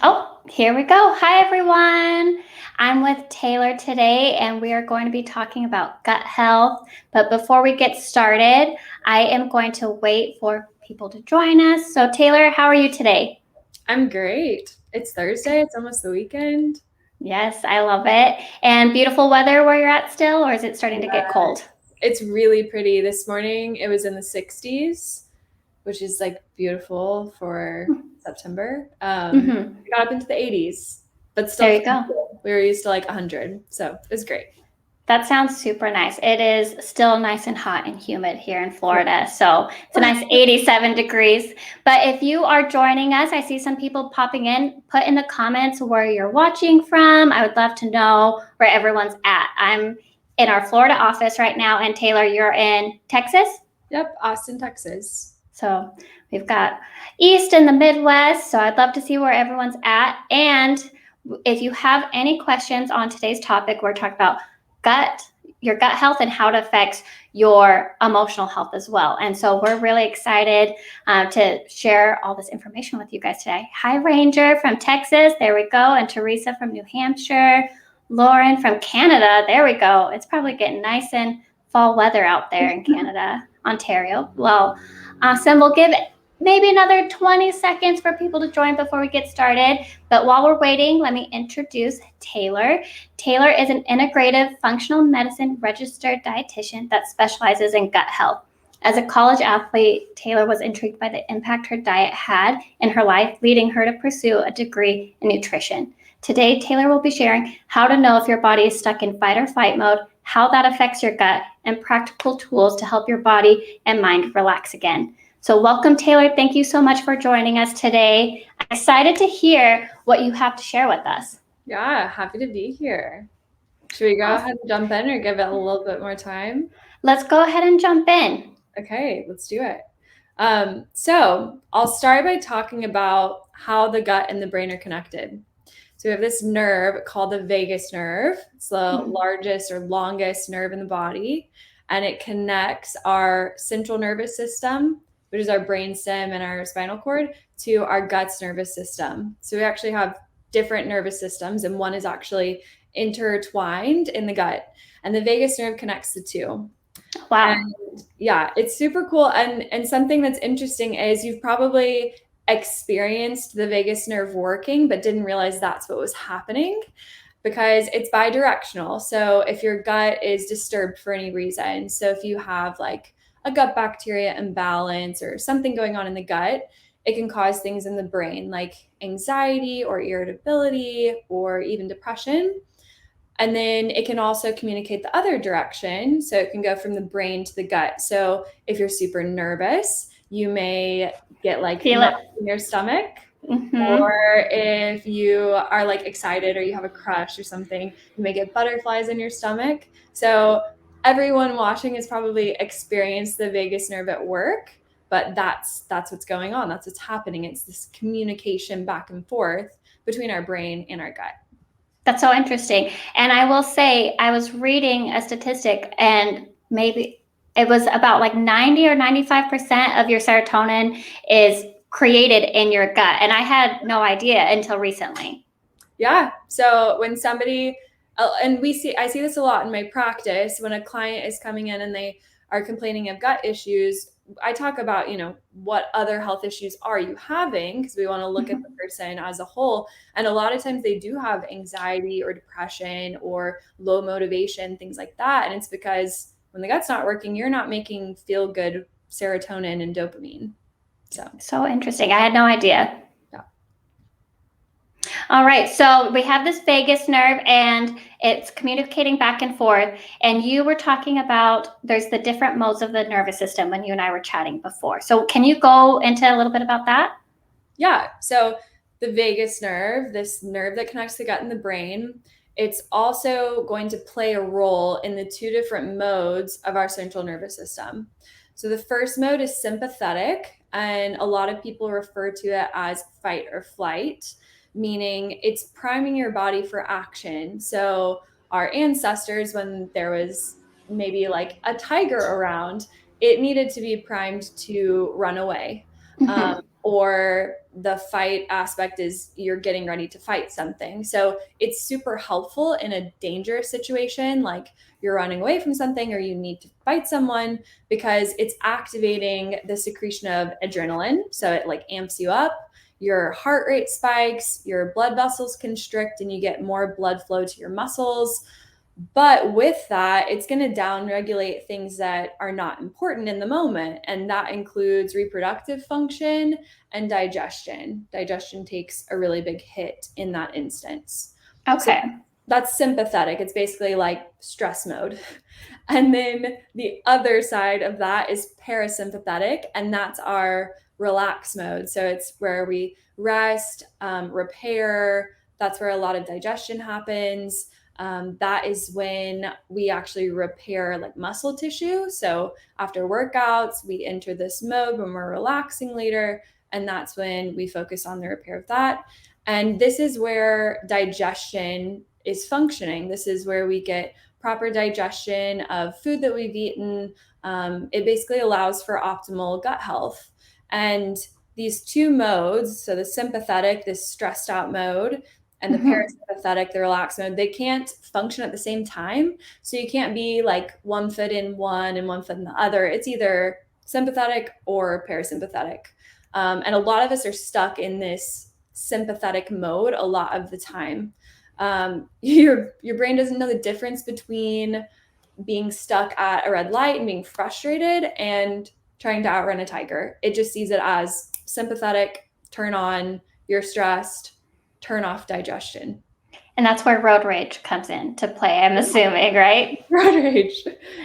Oh, here we go. Hi, everyone. I'm with Taylor today, and we are going to be talking about gut health. But before we get started, I am going to wait for people to join us. So, Taylor, how are you today? I'm great. It's Thursday. It's almost the weekend. Yes, I love it. And beautiful weather where you're at still, or is it starting to get Yeah, cold? it's really pretty. This morning it was in the 60s, which is like beautiful for September. Mm-hmm. It got up into the 80s, but still There you pretty go. cool. We were used to like 100, so it was great. That sounds super nice. It is still nice and hot and humid here in Yeah. Florida. So it's a nice 87 degrees. But if you are joining us, I see some people popping in. Put in the comments where you're watching from. I would love to know where everyone's at. I'm in our Florida office right now. And Taylor, you're in Texas? Yep, Austin, Texas. So we've got East and the Midwest. So I'd love to see where everyone's at. And if you have any questions on today's topic, we're talking about gut, your gut health, and how it affects your emotional health as well. And so we're really excited to share all this information with you guys today. Hi, Ranger from Texas. There we go. And Teresa from New Hampshire. Lauren from Canada. There we go. It's probably getting nice and fall weather out there in Canada, Ontario. Well, awesome. We'll give maybe another 20 seconds for people to join before we get started. But while we're waiting, let me introduce Taylor. Taylor is an integrative functional medicine registered dietitian that specializes in gut health. As a college athlete, Taylor was intrigued by the impact her diet had in her life, leading her to pursue a degree in nutrition. Today, Taylor will be sharing how to know if your body is stuck in fight or flight mode, how that affects your gut, and practical tools to help your body and mind relax again. So welcome, Taylor. Thank you so much for joining us today. I'm excited to hear what you have to share with us. Yeah, happy to be here. Should we go ahead Awesome. and jump in or give it a little bit more time? Let's go ahead and jump in. Okay, let's do it. So I'll start by talking about how the gut and the brain are connected. So we have this nerve called the vagus nerve. It's the largest or longest nerve in the body, and it connects our central nervous system, which is our brainstem and our spinal cord, to our gut's nervous system. So we actually have different nervous systems, and one is actually intertwined in the gut, and the vagus nerve connects the two. Wow. And yeah, it's super cool. And something that's interesting is you've probably experienced the vagus nerve working, but didn't realize that's what was happening because it's bidirectional. So if your gut is disturbed for any reason, so if you have like a gut bacteria imbalance or something going on in the gut, it can cause things in the brain like anxiety or irritability or even depression. And then it can also communicate the other direction. So it can go from the brain to the gut. So if you're super nervous, you may get like Feel it. knots in your stomach. Mm-hmm. Or if you are like excited or you have a crush or something, you may get butterflies in your stomach. So everyone watching has probably experienced the vagus nerve at work, but that's what's going on. That's what's happening. It's this communication back and forth between our brain and our gut. That's so interesting. And I will say, I was reading a statistic, and maybe it was about like 90 or 95% of your serotonin is created in your gut. And I had no idea until recently. Yeah. So when somebody, and I see this a lot in my practice when a client is coming in and they are complaining of gut issues. I talk about, what other health issues are you having? Because we want to look at the person as a whole. And a lot of times they do have anxiety or depression or low motivation, things like that. And it's because when the gut's not working, you're not making feel good serotonin and dopamine. So interesting. I had no idea. Yeah. All right, so we have this vagus nerve and it's communicating back and forth. And you were talking about there's the different modes of the nervous system when you and I were chatting before. So can you go into a little bit about that? Yeah. So the vagus nerve, this nerve that connects the gut and the brain, it's also going to play a role in the two different modes of our central nervous system. So the first mode is sympathetic, and a lot of people refer to it as fight or flight, meaning it's priming your body for action. So our ancestors, when there was maybe like a tiger around, it needed to be primed to run away. Mm-hmm. or the fight aspect is you're getting ready to fight something. So it's super helpful in a dangerous situation, like you're running away from something or you need to fight someone, because it's activating the secretion of adrenaline. So it like amps you up, your heart rate spikes, your blood vessels constrict, and you get more blood flow to your muscles. But with that, it's going to downregulate things that are not important in the moment. And that includes reproductive function and digestion. Digestion takes a really big hit in that instance. Okay. So that's sympathetic. It's basically like stress mode. And then the other side of that is parasympathetic, and that's our relax mode. So it's where we rest, repair. That's where a lot of digestion happens. That is when we actually repair like muscle tissue. So after workouts, we enter this mode when we're relaxing later, and that's when we focus on the repair of that. And this is where digestion is functioning. This is where we get proper digestion of food that we've eaten. It basically allows for optimal gut health. And these two modes, so the sympathetic, this stressed out mode, and the parasympathetic, the relaxed mode, they can't function at the same time. So you can't be like one foot in one and one foot in the other. It's either sympathetic or parasympathetic. And a lot of us are stuck in this sympathetic mode a lot of the time. Your brain doesn't know the difference between being stuck at a red light and being frustrated and trying to outrun a tiger. It just sees it as sympathetic, turn on, you're stressed, turn off digestion. And that's where road rage comes into play, I'm assuming, right? Road rage.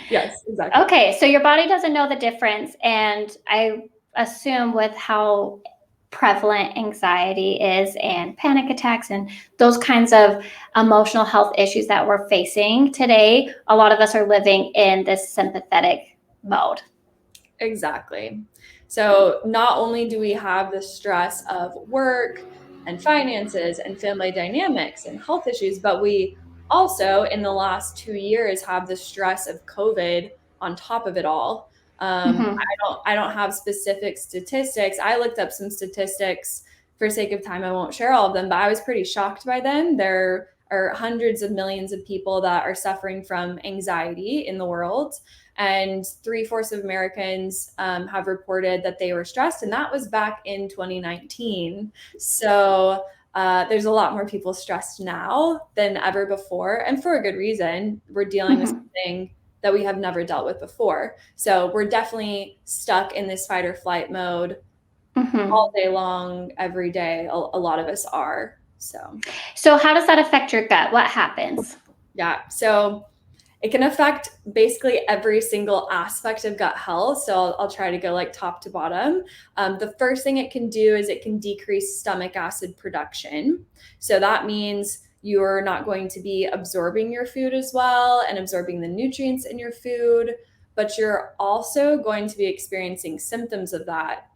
Yes, exactly. Okay, so your body doesn't know the difference. And I assume with how prevalent anxiety is and panic attacks and those kinds of emotional health issues that we're facing today, a lot of us are living in this sympathetic mode. Exactly. So not only do we have the stress of work and finances and family dynamics and health issues, but we also, in the last 2 years, have the stress of COVID on top of it all. I don't have specific statistics. I looked up some statistics for sake of time. I won't share all of them, but I was pretty shocked by them. There are hundreds of millions of people that are suffering from anxiety in the world. And 3/4 of Americans have reported that they were stressed, and that was back in 2019. So there's a lot more people stressed now than ever before, and for a good reason. We're dealing with something that we have never dealt with before. So we're definitely stuck in this fight or flight mode all day long, every day. A lot of us are. So how does that affect your gut? What happens? Yeah. So it can affect basically every single aspect of gut health. So I'll try to go like top to bottom. The first thing it can do is it can decrease stomach acid production. So that means you're not going to be absorbing your food as well and absorbing the nutrients in your food, but you're also going to be experiencing symptoms of that.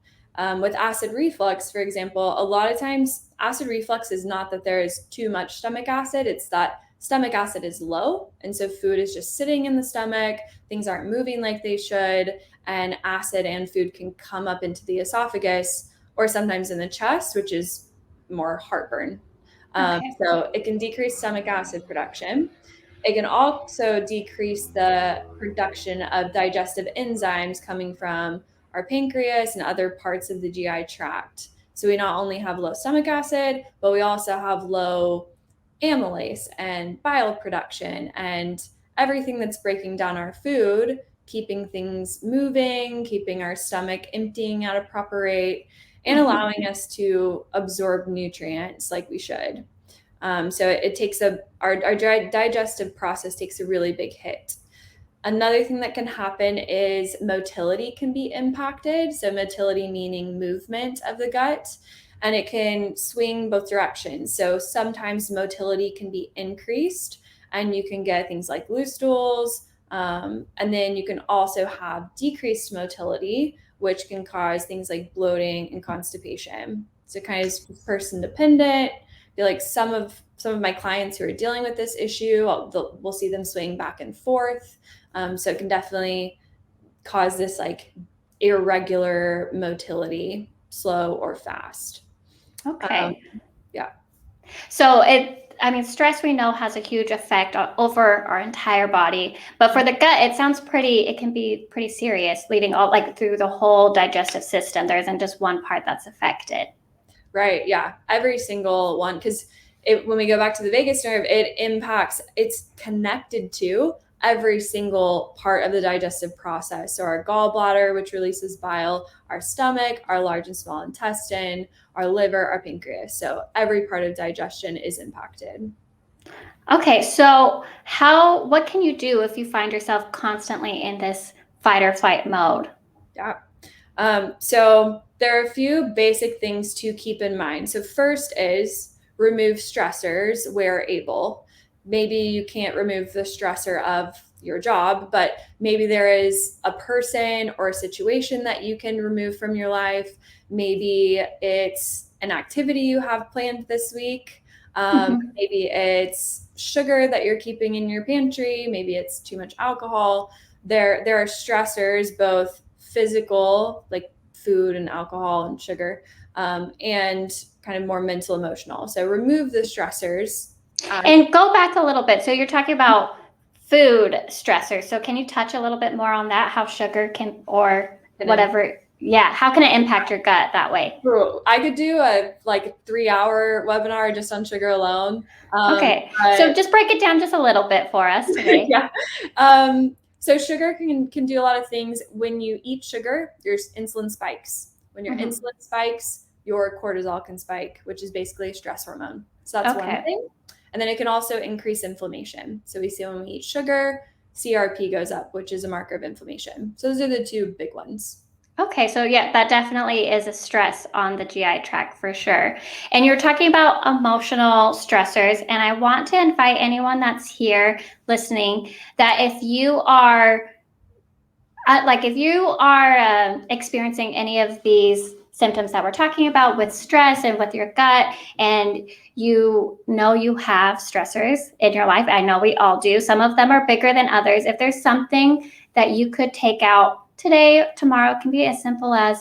With acid reflux, for example, a lot of times acid reflux is not that there is too much stomach acid, it's that stomach acid is low. And so food is just sitting in the stomach, things aren't moving like they should, and acid and food can come up into the esophagus or sometimes in the chest, which is more heartburn. So it can decrease stomach acid production. It can also decrease the production of digestive enzymes coming from our pancreas and other parts of the GI tract. So we not only have low stomach acid, but we also have low amylase and bile production and everything that's breaking down our food, keeping things moving, keeping our stomach emptying at a proper rate, and allowing us to absorb nutrients like we should. So it takes our digestive process takes a really big hit. Another thing that can happen is motility can be impacted. So motility meaning movement of the gut, and it can swing both directions. So sometimes motility can be increased and you can get things like loose stools. And then you can also have decreased motility, which can cause things like bloating and constipation. So kind of person dependent. I feel like some of my clients who are dealing with this issue, we'll see them swing back and forth. So it can definitely cause this like irregular motility. slow, or fast. Okay. Yeah. So stress we know has a huge effect over our entire body, but for the gut, it can be pretty serious, leading all like through the whole digestive system. There isn't just one part that's affected. Right. Yeah. Every single one. Because when we go back to the vagus nerve, it's connected to every single part of the digestive process. So our gallbladder, which releases bile, our stomach, our large and small intestine, our liver, our pancreas. So every part of digestion is impacted. Okay, so what can you do if you find yourself constantly in this fight or flight mode? Yeah. So there are a few basic things to keep in mind. So first is remove stressors where able. Maybe you can't remove the stressor of your job, but maybe there is a person or a situation that you can remove from your life. Maybe it's an activity you have planned this week. Maybe it's sugar that you're keeping in your pantry. Maybe it's too much alcohol. There are stressors, both physical, like food and alcohol and sugar, and kind of more mental, emotional. So remove the stressors. And go back a little bit. So you're talking about food stressors. So can you touch a little bit more on that? How sugar can, or whatever, yeah, how can it impact your gut that way? I could do a 3-hour webinar just on sugar alone. Okay, so just break it down just a little bit for us today. Yeah. So sugar can do a lot of things. When you eat sugar, your insulin spikes. When your insulin spikes, your cortisol can spike, which is basically a stress hormone. So that's one thing. And then it can also increase inflammation. So we see when we eat sugar, CRP goes up, which is a marker of inflammation. So those are the two big ones. Okay, so yeah, that definitely is a stress on the GI tract for sure. And you're talking about emotional stressors, and I want to invite anyone that's here listening that if you are experiencing any of these symptoms that we're talking about with stress and with your gut, and you know you have stressors in your life, I know we all do. Some of them are bigger than others. If there's something that you could take out today, tomorrow, it can be as simple as,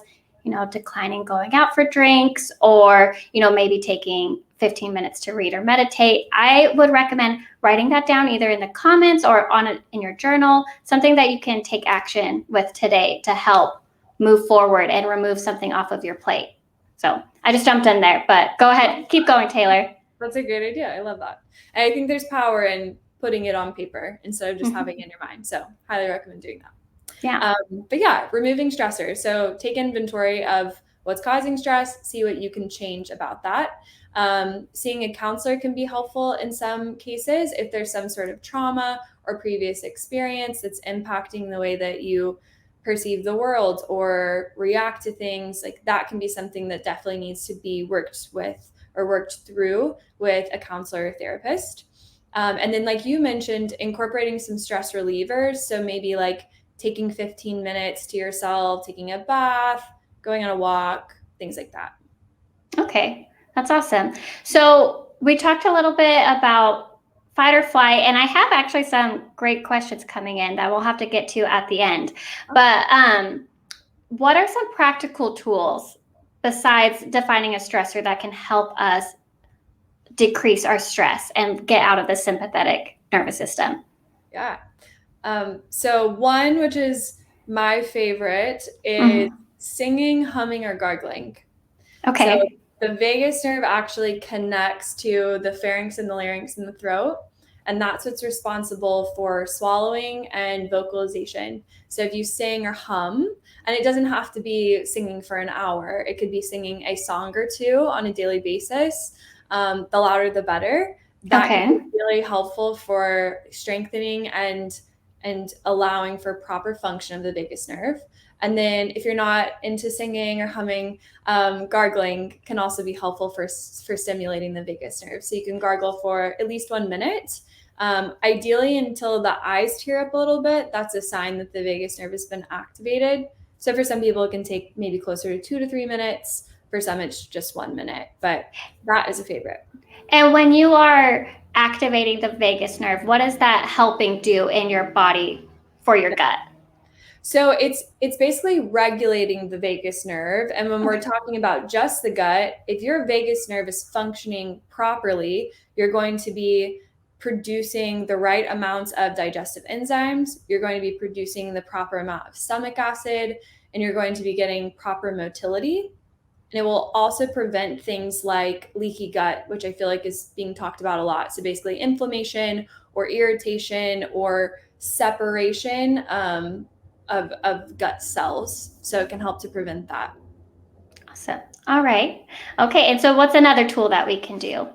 declining going out for drinks, or, maybe taking 15 minutes to read or meditate. I would recommend writing that down either in the comments or in your journal, something that you can take action with today to help move forward and remove something off of your plate. So I just jumped in there, but go ahead. Keep going, Taylor. That's a great idea. I love that. And I think there's power in putting it on paper instead of just having it in your mind. So highly recommend doing that. Yeah. But yeah, removing stressors. So take inventory of what's causing stress, see what you can change about that. Seeing a counselor can be helpful in some cases if there's some sort of trauma or previous experience that's impacting the way that you perceive the world or react to things. Like that can be something that definitely needs to be worked with or worked through with a counselor or therapist. And then, like you mentioned, incorporating some stress relievers. So maybe like taking 15 minutes to yourself, taking a bath, going on a walk, things like that. Okay, that's awesome. So we talked a little bit about fight or flight, and I have actually some great questions coming in that we'll have to get to at the end. But what are some practical tools besides defining a stressor that can help us decrease our stress and get out of the sympathetic nervous system? Yeah. So one, which is my favorite, is singing, humming, or gargling. Okay. So the vagus nerve actually connects to the pharynx and the larynx in the throat. And that's what's responsible for swallowing and vocalization. So if you sing or hum, and it doesn't have to be singing for an hour, it could be singing a song or two on a daily basis. The louder, the better. That can be really helpful for strengthening and allowing for proper function of the vagus nerve. And then if you're not into singing or humming, gargling can also be helpful for stimulating the vagus nerve. So you can gargle for at least 1 minute. Ideally until the eyes tear up a little bit. That's a sign that the vagus nerve has been activated. So for some people, it can take maybe closer to 2 to 3 minutes. For some, it's just 1 minute, but that is a favorite. And when you are activating the vagus nerve, what is that helping do in your body for your gut? So it's basically regulating the vagus nerve. And when we're talking about just the gut, if your vagus nerve is functioning properly, you're going to be producing the right amounts of digestive enzymes, you're going to be producing the proper amount of stomach acid, and you're going to be getting proper motility. And it will also prevent things like leaky gut, which I feel like is being talked about a lot. So basically inflammation or irritation or separation of gut cells. So it can help to prevent that. Awesome. All right. Okay. And so what's another tool that we can do?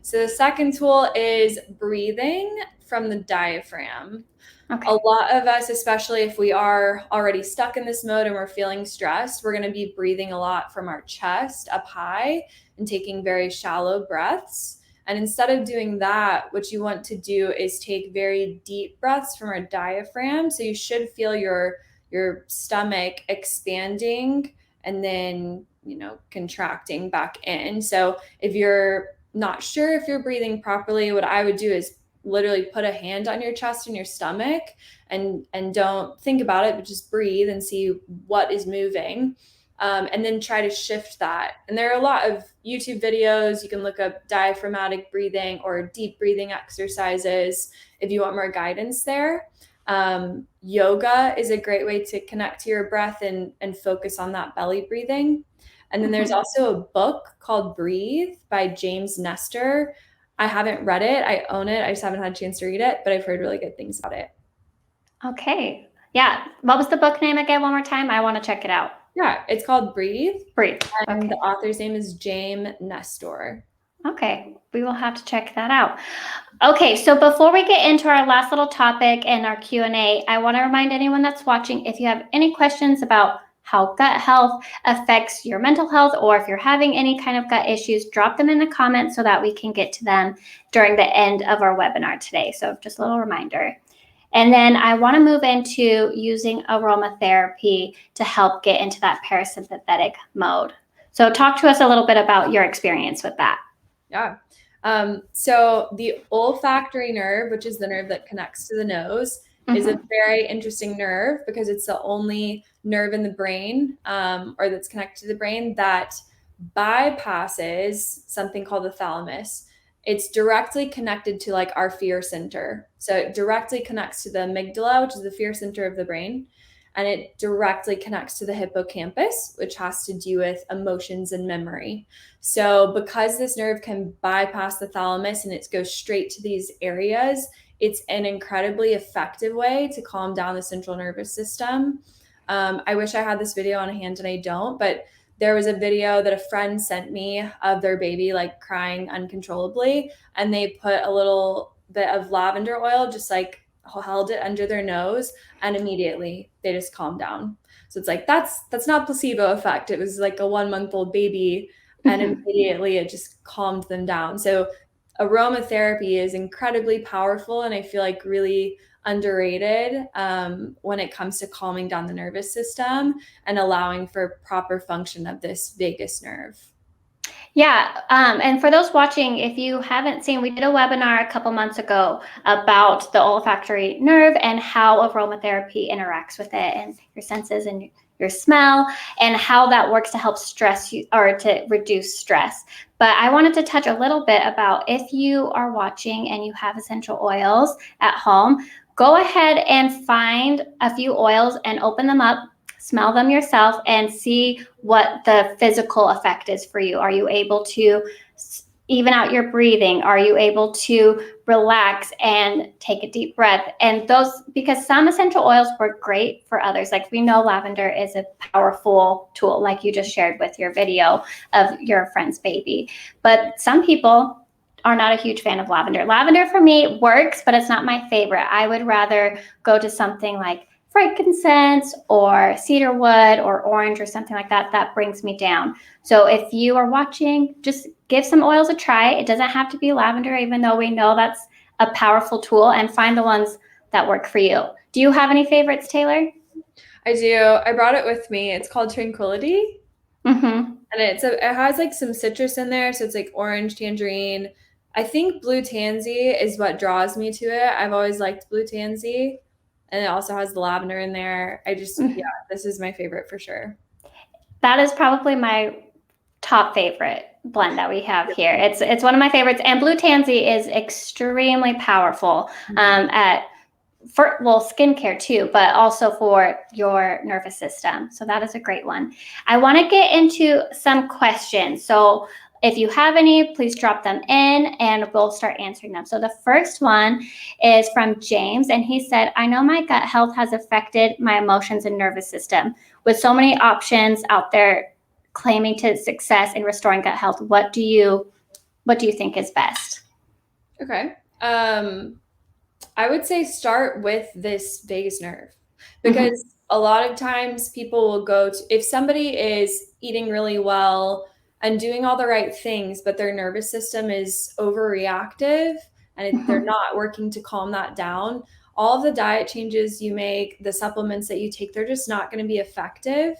So the second tool is breathing from the diaphragm. Okay. A lot of us, especially if we are already stuck in this mode and we're feeling stressed, we're going to be breathing a lot from our chest up high and taking very shallow breaths. And instead of doing that, what you want to do is take very deep breaths from our diaphragm. So you should feel your stomach expanding and then, contracting back in. So if you're not sure if you're breathing properly, what I would do is literally put a hand on your chest and your stomach and don't think about it, but just breathe and see what is moving. And then try to shift that. And there are a lot of YouTube videos. You can look up diaphragmatic breathing or deep breathing exercises if you want more guidance there. Yoga is a great way to connect to your breath and focus on that belly breathing. And then there's also a book called Breathe by James Nestor. I haven't read it. I own it. I just haven't had a chance to read it, but I've heard really good things about it. Okay. Yeah. What was the book name again? One more time. I want to check it out. Yeah, it's called Breathe. Breathe. And okay. The author's name is James Nestor. Okay. We will have to check that out. Okay. So before we get into our last little topic and our Q&A, I want to remind anyone that's watching, if you have any questions about how gut health affects your mental health, or if you're having any kind of gut issues, drop them in the comments so that we can get to them during the end of our webinar today. So just a little reminder. And then I want to move into using aromatherapy to help get into that parasympathetic mode. So talk to us a little bit about your experience with that. Yeah. So the olfactory nerve, which is the nerve that connects to the nose, is a very interesting nerve because it's the only nerve in the brain or that's connected to the brain that bypasses something called the thalamus. It's directly connected to like our fear center. So it directly connects to the amygdala, which is the fear center of the brain. And it directly connects to the hippocampus, which has to do with emotions and memory. So because this nerve can bypass the thalamus and it goes straight to these areas, it's an incredibly effective way to calm down the central nervous system. I wish I had this video on hand and I don't, but there was a video that a friend sent me of their baby like crying uncontrollably, and they put a little bit of lavender oil, just like held it under their nose, and immediately they just calmed down. So it's like that's not placebo effect. It was like a 1-month-old baby, and immediately it just calmed them down. So aromatherapy is incredibly powerful, and I feel like really underrated when it comes to calming down the nervous system and allowing for proper function of this vagus nerve. Yeah. And for those watching, if you haven't seen, we did a webinar a couple months ago about the olfactory nerve and how aromatherapy interacts with it and your senses and your smell and how that works to help stress you or to reduce stress. But I wanted to touch a little bit about if you are watching and you have essential oils at home, go ahead and find a few oils and open them up, smell them yourself, and see what the physical effect is for you. Are you able to even out your breathing? Are you able to relax and take a deep breath? And those, because some essential oils work great for others. Like we know lavender is a powerful tool, like you just shared with your video of your friend's baby. But some people are not a huge fan of lavender. Lavender for me works, but it's not my favorite. I would rather go to something like frankincense or cedar wood or orange or something like that. That brings me down. So if you are watching, just give some oils a try. It doesn't have to be lavender, even though we know that's a powerful tool, and find the ones that work for you. Do you have any favorites, Taylor? I do. I brought it with me. It's called Tranquility. And it has like some citrus in there. So it's like orange, tangerine. I think blue tansy is what draws me to it. I've always liked blue tansy. And it also has the lavender in there. Yeah, this is my favorite for sure. That is probably my top favorite blend that we have here. It's one of my favorites, and blue tansy is extremely powerful for skincare too, but also for your nervous system. So that is a great one. I want to get into some questions. So if you have any, please drop them in and we'll start answering them. So the first one is from James, and he said, I know my gut health has affected my emotions and nervous system. With so many options out there claiming to success in restoring gut health, what do you think is best? Okay. I would say start with this vagus nerve, because a lot of times people will go to, if somebody is eating really well and doing all the right things, but their nervous system is overreactive and they're not working to calm that down, all of the diet changes you make, the supplements that you take, they're just not going to be effective.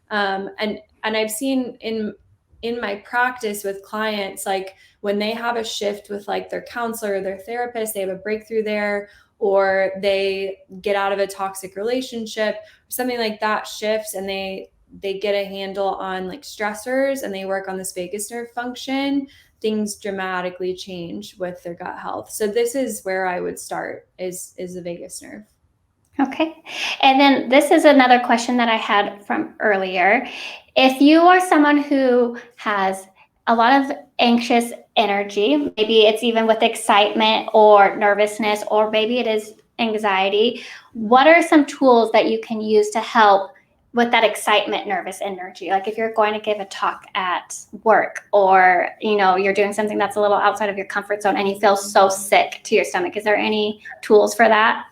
And I've seen in my practice with clients, like when they have a shift with like their counselor or their therapist, they have a breakthrough there, or they get out of a toxic relationship or something like that shifts, and they get a handle on like stressors and they work on this vagus nerve function, things dramatically change with their gut health. So this is where I would start, is the vagus nerve. Okay. And then this is another question that I had from earlier. If you are someone who has a lot of anxious energy, maybe it's even with excitement or nervousness, or maybe it is anxiety, what are some tools that you can use to help with that excitement, nervous energy? Like if you're going to give a talk at work, or, you're doing something that's a little outside of your comfort zone and you feel so sick to your stomach, is there any tools for that?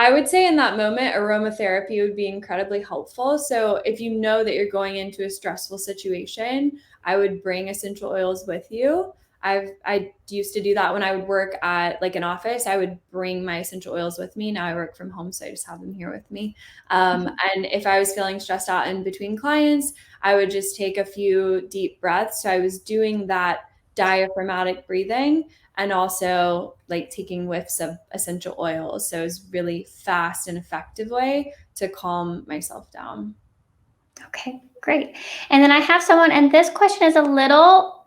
I would say in that moment, aromatherapy would be incredibly helpful. So if you know that you're going into a stressful situation, I would bring essential oils with you. I used to do that when I would work at like an office. I would bring my essential oils with me. Now I work from home, so I just have them here with me. And if I was feeling stressed out in between clients, I would just take a few deep breaths. So I was doing that diaphragmatic breathing, and also like taking whiffs of essential oils. So it's really fast and effective way to calm myself down. Okay, great. And then I have someone, and this question is a little,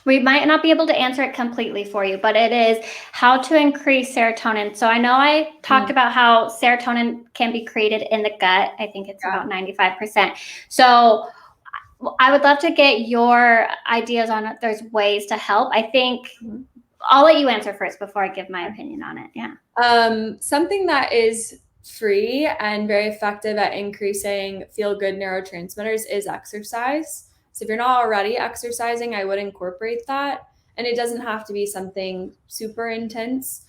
we might not be able to answer it completely for you, but it is how to increase serotonin. So I know I talked about how serotonin can be created in the gut. I think it's about 95%. So I would love to get your ideas on if there's ways to help. I think I'll let you answer first before I give my opinion on it. Yeah. Something that is free and very effective at increasing feel-good neurotransmitters is exercise. So if you're not already exercising, I would incorporate that. And it doesn't have to be something super intense.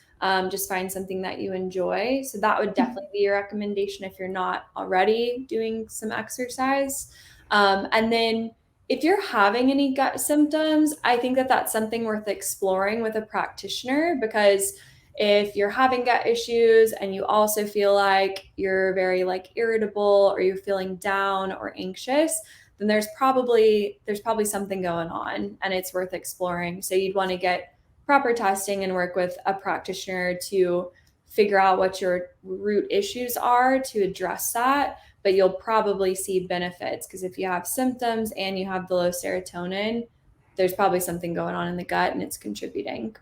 Just find something that you enjoy. So that would definitely be your recommendation if you're not already doing some exercise. And then if you're having any gut symptoms, I think that that's something worth exploring with a practitioner, because if you're having gut issues and you also feel like you're very like irritable, or you're feeling down or anxious, then there's probably something going on and it's worth exploring. So you'd want to get proper testing and work with a practitioner to figure out what your root issues are to address that. But you'll probably see benefits, because if you have symptoms and you have the low serotonin, there's probably something going on in the gut and it's contributing.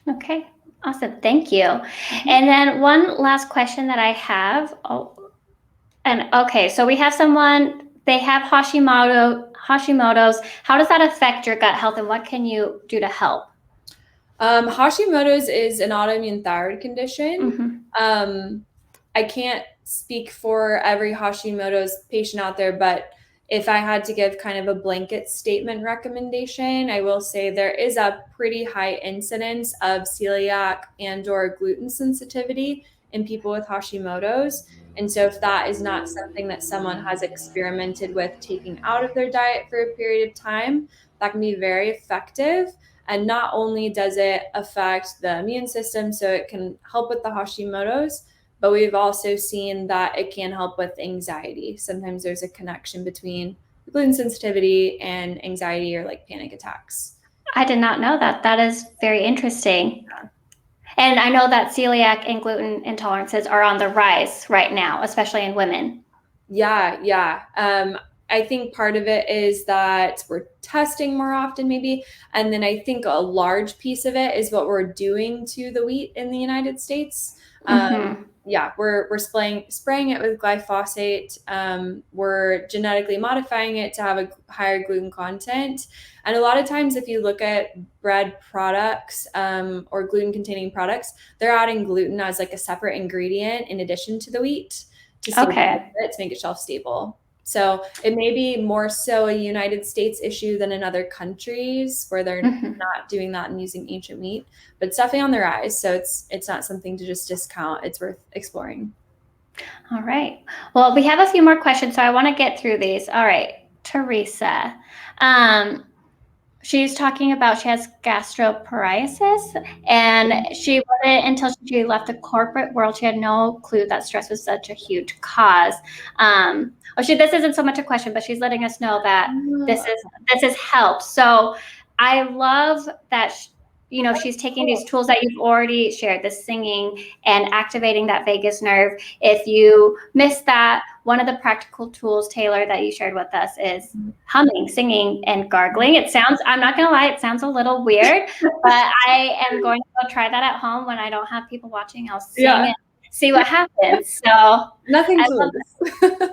Okay, awesome. Thank you. And then one last question that I have. So we have someone, they have Hashimoto's. How does that affect your gut health, and what can you do to help? Hashimoto's is an autoimmune thyroid condition. I can't speak for every Hashimoto's patient out there, but if I had to give kind of a blanket statement recommendation, I will say there is a pretty high incidence of celiac and/or gluten sensitivity in people with Hashimoto's. And so if that is not something that someone has experimented with taking out of their diet for a period of time, that can be very effective. And not only does it affect the immune system, so it can help with the Hashimoto's, but we've also seen that it can help with anxiety. Sometimes there's a connection between gluten sensitivity and anxiety or like panic attacks. I did not know that. That is very interesting. And I know that celiac and gluten intolerances are on the rise right now, especially in women. Yeah. I think part of it is that we're testing more often, maybe. And then I think a large piece of it is what we're doing to the wheat in the United States. Yeah, we're spraying it with glyphosate. We're genetically modifying it to have a higher gluten content. And a lot of times, if you look at bread products or gluten-containing products, they're adding gluten as like a separate ingredient in addition to the wheat to make it shelf stable. So it may be more so a United States issue than in other countries where they're not doing that and using ancient wheat, but it's definitely on the rise. So it's not something to just discount. It's worth exploring. All right. Well, we have a few more questions, so I want to get through these. All right. Teresa. She's talking about she has gastroparesis, and she wasn't until she left the corporate world. She had no clue that stress was such a huge cause. This isn't so much a question, but she's letting us know that this is help. So I love that she's taking these tools that you've already shared, the singing and activating that vagus nerve. If you missed that, one of the practical tools, Taylor, that you shared with us is humming, singing, and gargling. I'm not going to lie, it sounds a little weird, but I am going to go try that at home when I don't have people watching. I'll sing and see what happens. So nothing to lose.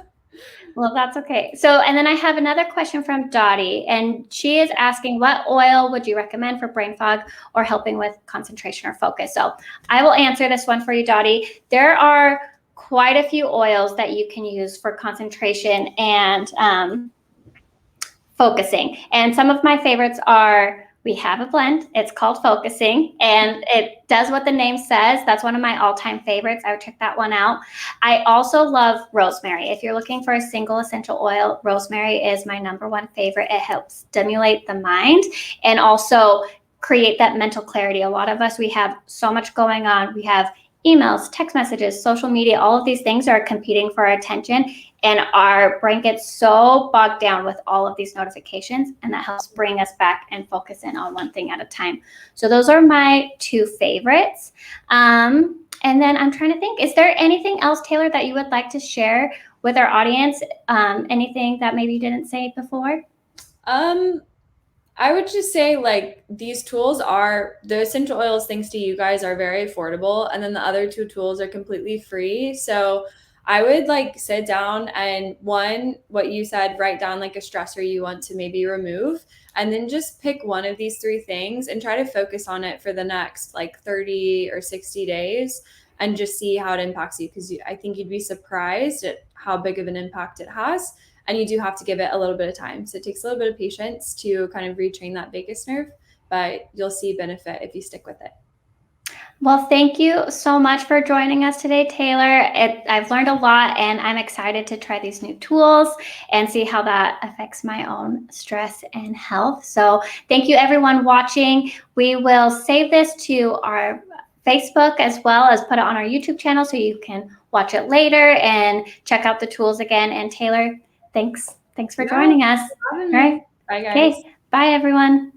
Well, that's okay. So, and then I have another question from Dottie, and she is asking, what oil would you recommend for brain fog or helping with concentration or focus? So I will answer this one for you, Dottie. There are quite a few oils that you can use for concentration and focusing. And some of my favorites are, we have a blend. It's called Focusing, and it does what the name says. That's one of my all-time favorites. I would check that one out. I also love rosemary. If you're looking for a single essential oil, rosemary is my number one favorite. It helps stimulate the mind and also create that mental clarity. A lot of us, we have so much going on. We have emails, text messages, social media, all of these things are competing for our attention, and our brain gets so bogged down with all of these notifications, and that helps bring us back and focus in on one thing at a time. So those are my two favorites. And then I'm trying to think, is there anything else, Taylor, that you would like to share with our audience? Anything that maybe you didn't say before? I would just say, like, these tools are, the essential oils, thanks to you guys, are very affordable. And then the other two tools are completely free. So I would like sit down and what you said, write down like a stressor you want to maybe remove, and then just pick one of these three things and try to focus on it for the next like 30 or 60 days and just see how it impacts you. Because I think you'd be surprised at how big of an impact it has. And you do have to give it a little bit of time. So it takes a little bit of patience to kind of retrain that vagus nerve, but you'll see benefit if you stick with it. Well, thank you so much for joining us today, Taylor. I've learned a lot, and I'm excited to try these new tools and see how that affects my own stress and health. So thank you, everyone watching. We will save this to our Facebook as well as put it on our YouTube channel so you can watch it later and check out the tools again. And Taylor, thanks for joining us. All right. Bye, guys. Okay. Bye, everyone.